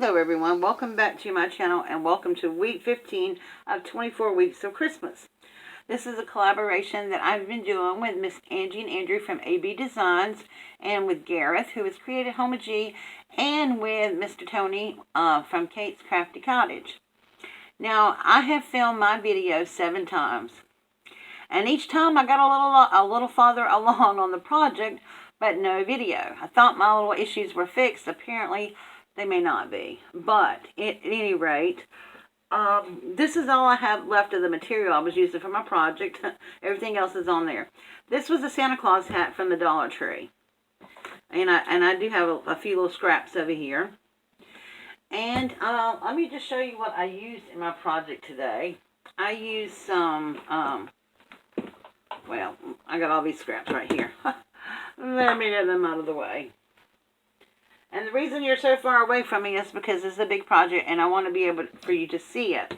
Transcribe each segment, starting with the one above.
Hello everyone, welcome back to my channel and welcome to week 15 of 24 weeks of Christmas. This is a collaboration that I've been doing with Miss Angie and Andrew from AB Designs and with Gareth, who has created Homage, and with Mr. Tony from Kate's Crafty Cottage. Now, I have filmed my video 7 times, and each time I got a little farther along on the project, but no video. I thought my little issues were fixed. Apparently, they may not be. But at any rate, this is all I have left of the material I was using for my project. Everything else is on there. This was a Santa Claus hat from the Dollar Tree. And I do have a few little scraps over here. And let me just show you what I used in my project today. I used some, well, I got all these scraps right here. Let me get them out of the way. And the reason you're so far away from me is because it's a big project and I want to be able for you to see it.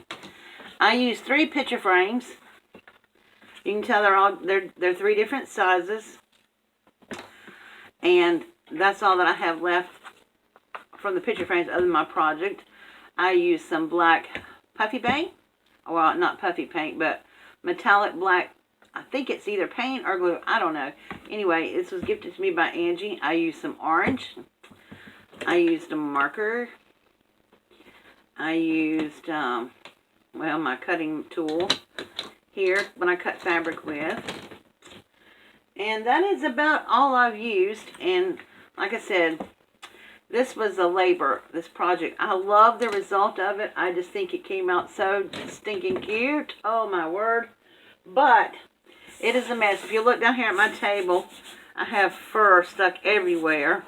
I used 3 picture frames. You can tell they're 3 different sizes. And that's all that I have left from the picture frames other than my project. I used some black puffy paint. Well, not puffy paint, but metallic black. I think it's either paint or glue. I don't know. Anyway, this was gifted to me by Angie. I used some orange. I used a marker. I used, well, my cutting tool here when I cut fabric with. And that is about all I've used. And like I said, this was a labor, this project. I love the result of it. I just think it came out so stinking cute. Oh, my word. But it is a mess. If you look down here at my table, I have fur stuck everywhere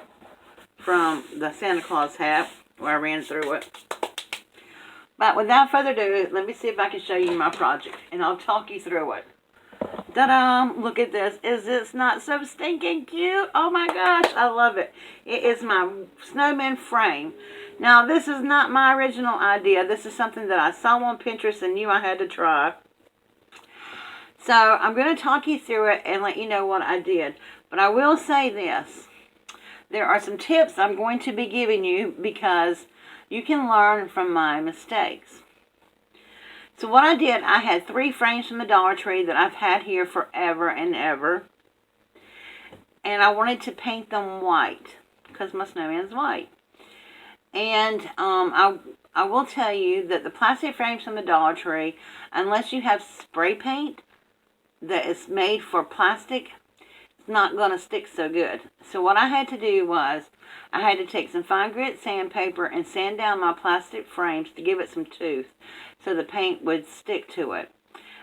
from the Santa Claus hat where I ran through it. But without further ado, let me see if I can show you my project and I'll talk you through it. Ta-da! Look at this. Is this not so stinking cute? Oh my gosh, I love it. It is my snowman frame. Now, this is not my original idea. This is something that I saw on Pinterest and knew I had to try. So, I'm going to talk you through it and let you know what I did. But I will say this. There are some tips I'm going to be giving you because you can learn from my mistakes. So what I did, I had 3 frames from the Dollar Tree that I've had here forever and ever. And I wanted to paint them white because my snowman's white. And I will tell you that the plastic frames from the Dollar Tree, unless you have spray paint that is made for plastic, not going to stick so good. So what I had to do was I had to take some fine grit sandpaper and sand down my plastic frames to give it some tooth so the paint would stick to it.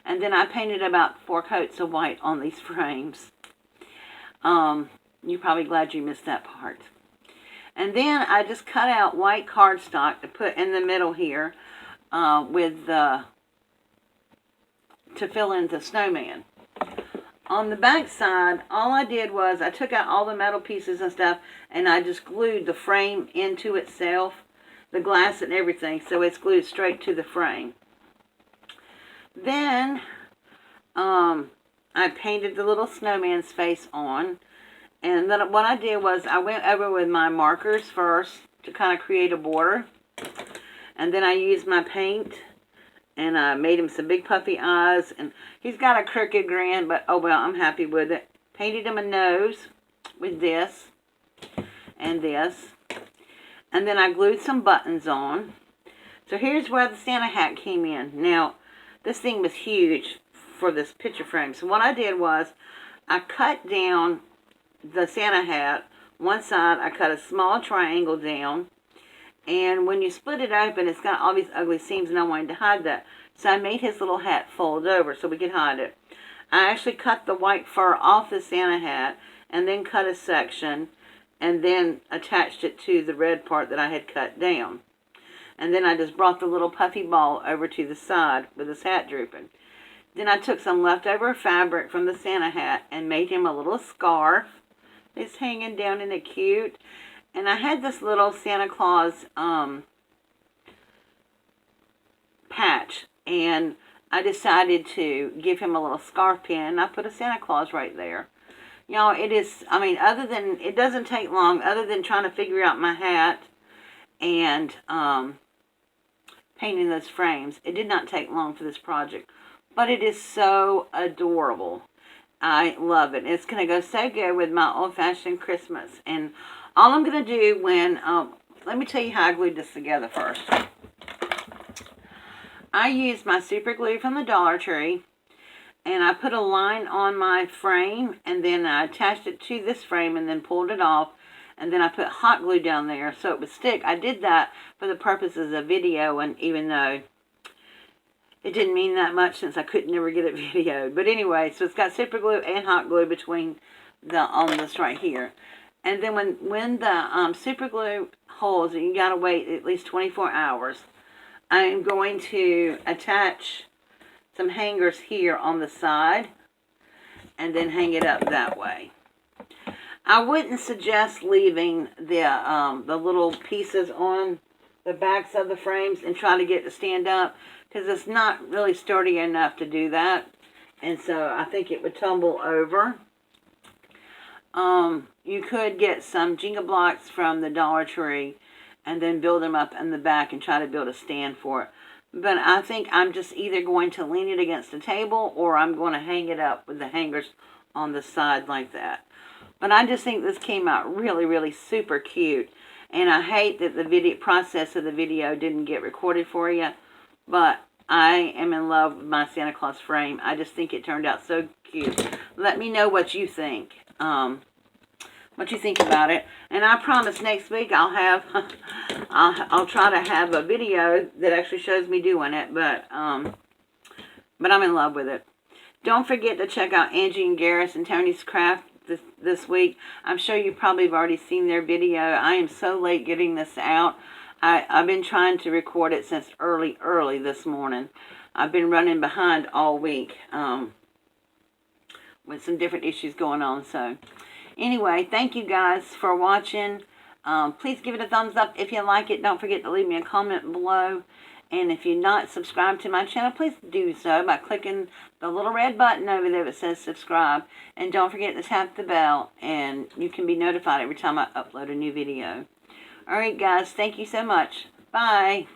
And then I painted about 4 coats of white on these frames. You're probably glad you missed that part. And then I just cut out white cardstock to put in the middle here to fill in the snowman. On the back side, all I did was I took out all the metal pieces and stuff and I just glued the frame into itself, the glass and everything, so it's glued straight to the frame. Then I painted the little snowman's face on, and then what I did was I went over with my markers first to kind of create a border, and then I used my paint and I made him some big puffy eyes. And he's got a crooked grin, but oh well, I'm happy with it. Painted him a nose with this and this. And then I glued some buttons on. So here's where the Santa hat came in. Now, this thing was huge for this picture frame. So what I did was I cut down the Santa hat. One side, I cut a small triangle down. And when you split it open, it's got all these ugly seams, and I wanted to hide that. So I made his little hat fold over so we could hide it. I actually cut the white fur off the Santa hat, and then cut a section, and then attached it to the red part that I had cut down. And then I just brought the little puffy ball over to the side with his hat drooping. Then I took some leftover fabric from the Santa hat and made him a little scarf. It's hanging down in it cute. And I had this little Santa Claus patch, and I decided to give him a little scarf pin. I put a Santa Claus right there. You know, it is, I mean, it doesn't take long, other than trying to figure out my hat and painting those frames. It did not take long for this project, but it is so adorable. I love it. It's going to go so good with my old-fashioned Christmas. And all I'm going to do when, let me tell you how I glued this together first. I used my super glue from the Dollar Tree, and I put a line on my frame, and then I attached it to this frame and then pulled it off, and then I put hot glue down there so it would stick. I did that for the purposes of video, and even though it didn't mean that much since I could never get it videoed. But anyway, so it's got super glue and hot glue between on this right here. And then when the super glue holds, and you gotta wait at least 24 hours, I'm going to attach some hangers here on the side and then hang it up that way. I wouldn't suggest leaving the little pieces on the backs of the frames and try to get it to stand up, because it's not really sturdy enough to do that, and so I think it would tumble over. You could get some Jenga blocks from the Dollar Tree and then build them up in the back and try to build a stand for it. But I think I'm just either going to lean it against the table or I'm going to hang it up with the hangers on the side like that. But I just think this came out really, really super cute. And I hate that the video process of the video didn't get recorded for you. But I am in love with my Santa Claus frame. I just think it turned out so cute. Let me know what you think. What you think about it. And I promise next week I'll have, I'll try to have a video that actually shows me doing it. But I'm in love with it. Don't forget to check out Angie and Garris and Tony's Craft this week. I'm sure you probably have already seen their video. I am so late getting this out. I've been trying to record it since early this morning. I've been running behind all week with some different issues going on. So anyway, thank you guys for watching. Please give it a thumbs up if you like it. Don't forget to leave me a comment below. And if you're not subscribed to my channel, please do so by clicking the little red button over there that says subscribe. And don't forget to tap the bell, and you can be notified every time I upload a new video. Alright guys, thank you so much. Bye.